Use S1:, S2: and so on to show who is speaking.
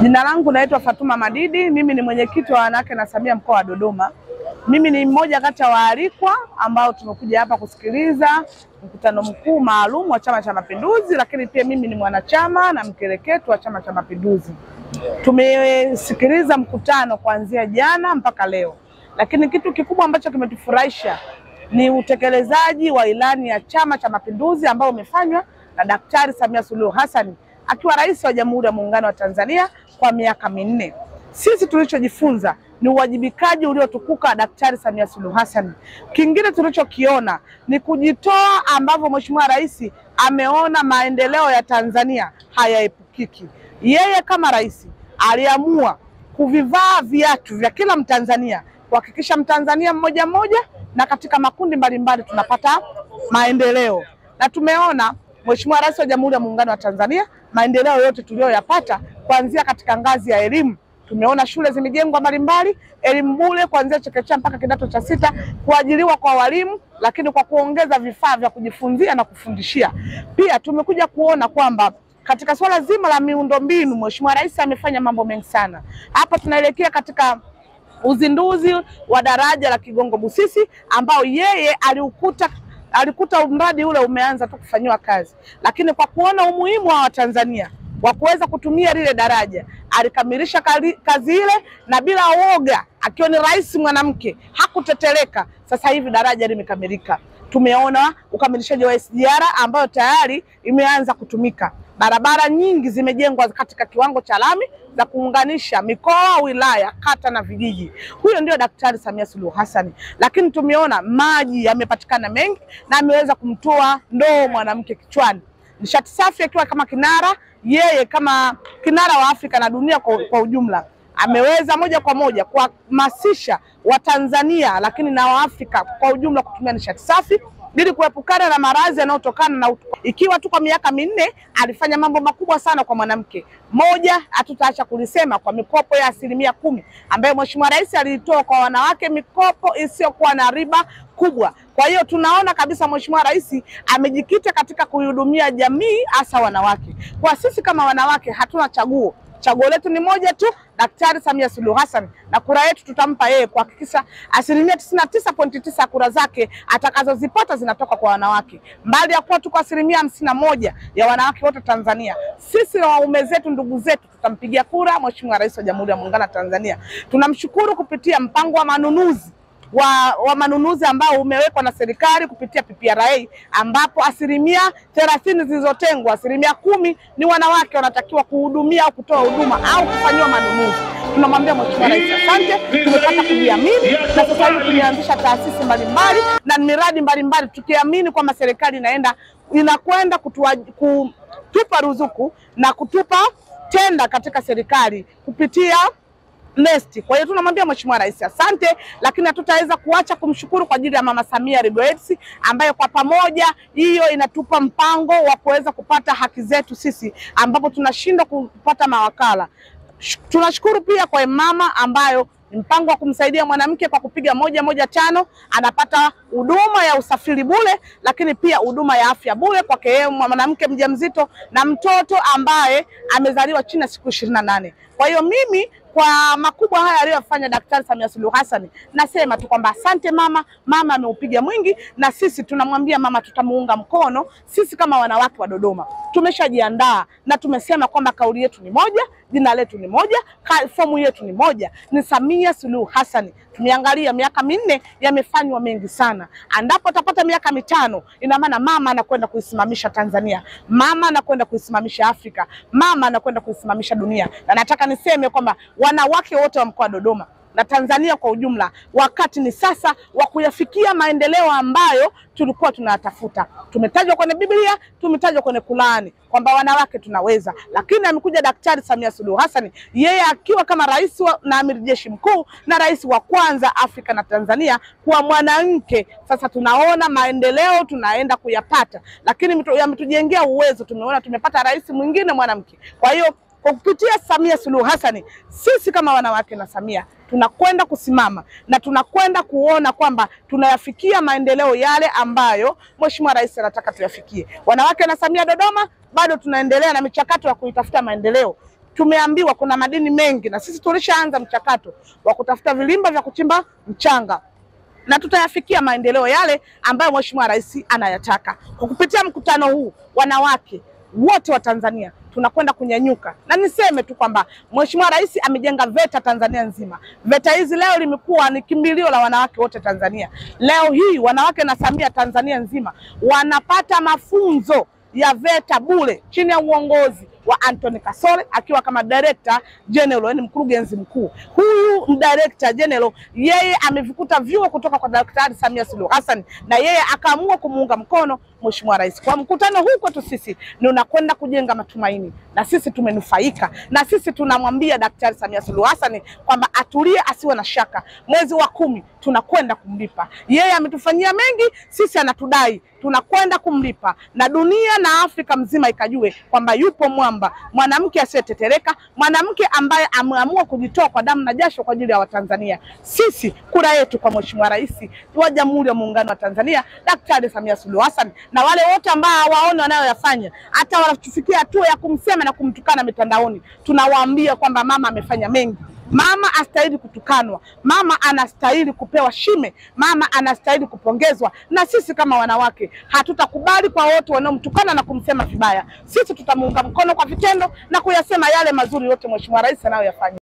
S1: Jina langu naitwa Fatuma Madidi, mimi ni mwenyekiti wa wanawake na Samia mkoa wa Dodoma. Mimi ni mmoja kati ya waalikwa ambao tumekuja hapa kusikiliza mkutano mkuu maalum wa Chama cha Mapinduzi, lakini pia mimi ni mwanachama na mkereketo wa Chama cha Mapinduzi. Tumesikiliza mkutano kuanzia jana mpaka leo. Lakini kitu kikubwa ambacho kimetufurahisha ni utekelezaji wa ilani ya Chama cha Mapinduzi ambao umefanywa na Daktari Samia Suluhu Hassan akiwa rais wa Jamhuri ya Muungano wa Tanzania kwa miaka minne. Sisi tulichojifunza ni uwajibikaji uliotukuka Daktari Samia Suluhu Hassan. Kingine tulichokiona ni kujitoa ambavyo Mheshimiwa Rais ameona maendeleo ya Tanzania hayaepukiki. Yeye kama rais aliamua kuvivaa viatu vya kila Mtanzania kuhakikisha Mtanzania mmoja mmoja na katika makundi mbalimbali tunapata maendeleo. Na tumeona Mheshimiwa Rais wa Jamhuri ya Muungano wa Tanzania maendeleo yote tuliyoyapata kuanzia katika ngazi ya elimu. Tumeona shule zimejengwa mbalimbali, elimu bure kuanzia chekechea mpaka kidato cha 6, kuajiriwa kwa walimu, lakini kwa kuongeza vifaa vya kujifunzia na kufundishia. Pia tumekuja kuona kwamba katika swala zima la miundombinu Mheshimiwa Rais amefanya mambo mengi sana. Hapa tunaelekea katika uzinduzi wa daraja la Kigongo Busisi ambao yeye alikuta mradi ule umeanza tu kufanywa kazi, lakini kwa kuona umuhimu wa Watanzania wa kuweza kutumia lile daraja alikamilisha kazi ile, na bila woga, akiwa ni rais mwanamke hakuteteleka. Sasa hivi daraja limekamilika. Tumeona ukamilishaji wa SGR ambayo tayari imeanza kutumika. Barabara nyingi zimejengwa katika kiwango cha lami za kuunganisha mikoa, wilaya, kata na vijiji. Huyo ndio Daktari Samia Suluhu Hassan. Lakini tumeona maji yamepatikana mengi na ameweza kumtoa ndoo mwanamke kichwani. Nishati safi akiwa kama kinara, yeye kama kinara wa Afrika na dunia kwa ujumla, ameweza moja kwa moja kuhamasisha Watanzania lakini na Waafrika kwa ujumla kutumia nishati safi ili kuepukana na maradhi yanayotokana na ikiwa tu kwa miaka minne alifanya mambo makubwa sana kwa mwanamke. Moja, hatutaacha kulisema kwa mikopo ya 10% ambayo Mheshimiwa Rais alitoa kwa wanawake, mikopo isiyokuwa na riba kubwa. Kwa hiyo tunaona kabisa Mheshimiwa Rais amejikita katika kuhudumia jamii, hasa wanawake. Kwa sisi kama wanawake hatuna chaguo. Chaguo letu ni moja tu, Daktari Samia Suluhu Hassan, na kura yetu tutampa yeye kuhakikisha 99.9% kura zake atakazozipata zinatoka kwa wanawake. Mbali ya kuwa tuko 51% ya wanawake wote Tanzania, sisi na waume zetu, ndugu zetu, tutampigia kura Mheshimiwa Rais wa Jamhuri ya Muungano wa Tanzania. Tunamshukuru kupitia mpango wa manunuzi wa manunuzi ambao umewekwa na serikali kupitia PPRA, ambapo 30% zilizotengwa, 10% ni wanawake wanatakiwa kuhudumia au kutoa huduma au kufanyiwa manunuzi. Tunamwambia Mheshimiwa Rais asante, tumepata kujiamini na sasa hivi tumeanzisha taasisi mbalimbali na miradi mbalimbali tukiamini kwamba serikali inakwenda kutupa ruzuku na kutupa tenda katika serikali kupitia Nesti. Kwa hiyo tunamwambia Mheshimiwa Rais asante, lakini hatutaweza kuacha kumshukuru kwa ajili ya Mama Samia Legal Aid ambayo kwa pamoja hiyo inatupa mpango wa kuweza kupata haki zetu sisi ambapo tunashindwa kupata mawakala. Tunashukuru pia kwa mama ambayo mpango wa kumsaidia mwanamke kwa kupiga 115 anapata huduma ya usafiri bure, lakini pia huduma ya afya bure kwa yeye mwanamke mjamzito na mtoto ambaye amezaliwa chini ya siku 28. Kwa hiyo mimi kwa makubwa haya aliyofanya Daktari Samia Suluhu Hassan nasema tu kwamba asante mama. Mama ameupiga mwingi na sisi tunamwambia mama tutamuunga mkono. Sisi kama wanawake wa Dodoma tumeshajiandaa na tumesema kwamba kauli yetu ni moja, jina letu ni moja, fomu yetu ni moja, ni Samia Suluhu Hassan. Tumeangalia miaka minne yamefanywa mengi sana. Andapo atapata miaka 5, ina maana mama anakwenda kuisimamisha Tanzania, mama anakwenda kuisimamisha Afrika, mama anakwenda kuisimamisha dunia. Na nataka niseme kwamba wanawake wote wa mkoa wa Dodoma na Tanzania kwa ujumla, wakati ni sasa wa kuyafikia maendeleo ambayo tulikuwa tunatafuta. Tumetajwa kwenye Biblia, tumetajwa kwenye Qur'ani kwamba wanawake tunaweza, lakini amekuja Daktari Samia Suluhu Hassan, yeye akiwa kama rais na amiri jeshi mkuu na rais wa kwanza Afrika na Tanzania kuwa mwanamke. Sasa tunaona maendeleo tunaenda kuyapata, lakini yametujengea uwezo. Tumeona tumepata rais mwingine mwanamke. Kwa hiyo kwa kupitia Samia Suluhu Hassan, sisi kama wanawake na Samia tunakwenda kusimama na tunakwenda kuona kwamba tunayafikia maendeleo yale ambayo Mheshimiwa Rais anataka tuyafikie. Wanawake na Samia Dodoma bado tunaendelea na michakato ya kuitafuta maendeleo. tumeambiwa kuna madini mengi, na sisi tulishaanza mchakato wa kutafuta vilimba vya kuchimba mchanga, na tutayafikia maendeleo yale ambayo Mheshimiwa Rais anayataka. Kwa kupitia mkutano huu, wanawake wote wa Tanzania tunakwenda kunyanyuka, na niseme tu kwamba Mheshimiwa Rais amejenga VETA Tanzania nzima. VETA hizi leo limekuwa ni kimbilio la wanawake wote Tanzania. Leo hii wanawake na Samia Tanzania nzima wanapata mafunzo ya VETA bure chini ya uongozi wa Anthony Kasole akiwa kama Director General, yani mkurugenzi mkuu. Huyu Director General yeye amevikuta vyuo kutoka kwa Daktari Samia Suluhu Hassan, na yeye akaamua kumuunga mkono Mheshimiwa Rais. Kwa mkutano huu kwetu sisi ni unakwenda kujenga matumaini, na sisi tumenufaika, na sisi tunamwambia Daktari Samia Suluhu Hassan kwamba atulie, asiwe na shaka. Mwezi wa 10 tunakwenda kumlipa. Yeye ametufanyia mengi, sisi anatudai, tunakwenda kumlipa, na dunia na Afrika mzima ikajue kwamba yupo mwamba, mwanamke asiyetetereka, mwanamke ambaye ameamua kujitoa kwa damu na jasho kwa ajili ya Watanzania. Sisi kura yetu kwa Mheshimiwa Rais wa Jamhuri ya Muungano wa Tanzania Daktari Samia Suluhu Hassan, na wale wote ambao hawaoni wanayoyafanya, hata wanafikia hatua ya kumsema na kumtukana mitandaoni, tunawaambia kwamba mama amefanya mengi. Mama astahili kutukanwa, mama anastahili kupewa shime, mama anastahili kupongezwa, na sisi kama wanawake hatutakubali kwa wote wanaomtukana na kumsema vibaya. Sisi tutamuunga mkono kwa vitendo na kuyasema yale mazuri yote Mheshimiwa Rais anayoyafanya.